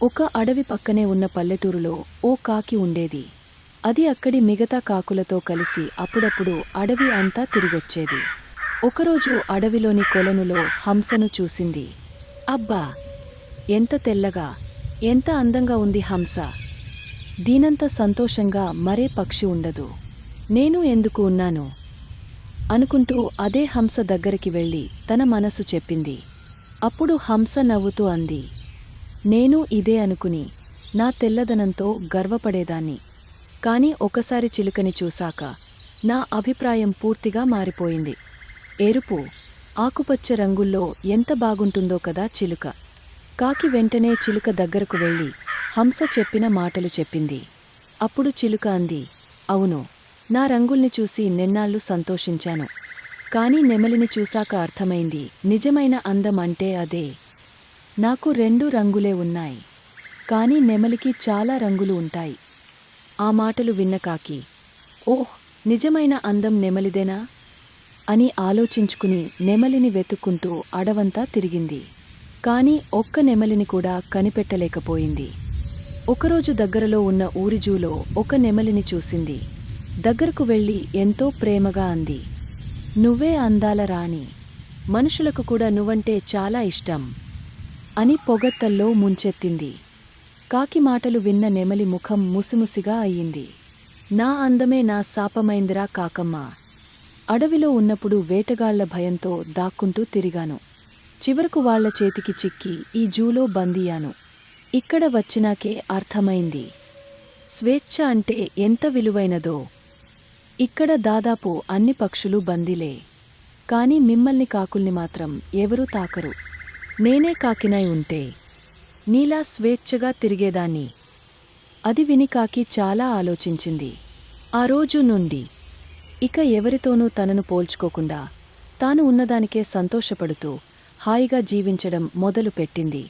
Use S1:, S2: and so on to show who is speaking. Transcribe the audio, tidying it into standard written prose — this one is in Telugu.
S1: ఒక అడవి పక్కనే ఉన్న పల్లెటూరులో ఓ కాకి ఉండేది. అది అక్కడి మిగతా కాకులతో కలిసి అప్పుడప్పుడు అడవి అంతా తిరిగొచ్చేది. ఒకరోజు అడవిలోని కొలనులో హంసను చూసింది. అబ్బా! ఎంత తెల్లగా, ఎంత అందంగా ఉంది హంస! దీనంత సంతోషంగా మరే పక్షి ఉండదు. నేను ఎందుకు ఉన్నాను? అనుకుంటూ అదే హంస దగ్గరికి వెళ్ళి తన మనసు చెప్పింది. అప్పుడు హంస నవ్వుతూ అంది, నేను ఇదే అనుకుని నా తెల్లదనంతో గర్వపడేదాన్ని. కాని ఒకసారి చిలుకని చూశాక నా అభిప్రాయం పూర్తిగా మారిపోయింది. ఎరుపు, ఆకుపచ్చ రంగుల్లో ఎంత బాగుంటుందో కదా చిలుక. కాకి వెంటనే చిలుక దగ్గరకు వెళ్ళి హంస చెప్పిన మాటలు చెప్పింది. అప్పుడు చిలుక అంది, అవును, నా రంగుల్ని చూసి నెన్నాళ్ళు సంతోషించాను. కాని నెమలిని చూశాక అర్థమైంది, నిజమైన అందం అంటే అదే. నాకు రెండు రంగులే ఉన్నాయి. కాని నెమలికి చాలా రంగులు ఉంటాయి. ఆ మాటలు విన్న కాకి, ఓహ్, నిజమైన అందం నెమలిదేనా అని ఆలోచించుకుని నెమలిని వెతుక్కుంటూ అడవంతా తిరిగింది. కాని ఒక్క నెమలిని కూడా కనిపెట్టలేకపోయింది. ఒకరోజు దగ్గరలో ఉన్న ఊరిజూలో ఒక నెమలిని చూసింది. దగ్గరకు వెళ్ళి ఎంతో ప్రేమగా అంది, నువ్వే అందాల రాణి. మనుషులకు కూడా నువ్వంటే చాలా ఇష్టం అని పొగడ్తల్లో ముంచెత్తింది. కాకి మాటలు విన్న నెమలి ముఖం ముసిముసిగా అయ్యింది. నా అందమే నా శాపమైందిరా కాకమ్మా. అడవిలో ఉన్నప్పుడు వేటగాళ్ల భయంతో దాక్కుంటూ తిరిగాను. చివరకు వాళ్ల చేతికి చిక్కి ఈ జూలో బందీయాను. ఇక్కడ వచ్చినాకే అర్థమైంది, స్వేచ్ఛ అంటే ఎంత విలువైనదో. ఇక్కడ దాదాపు అన్ని పక్షులు బందీలే. కాని మిమ్మల్ని కాకుల్ని మాత్రం ఎవరూ తాకరు. నేనే కాకినై ఉంటే నీలా స్వేచ్ఛగా తిరిగేదాన్ని. అది విని కాకి చాలా ఆలోచించింది. ఆ రోజు నుండి ఇక ఎవరితోనూ తనను పోల్చుకోకుండా తాను ఉన్నదానికే సంతోషపడుతూ హాయిగా జీవించడం మొదలుపెట్టింది.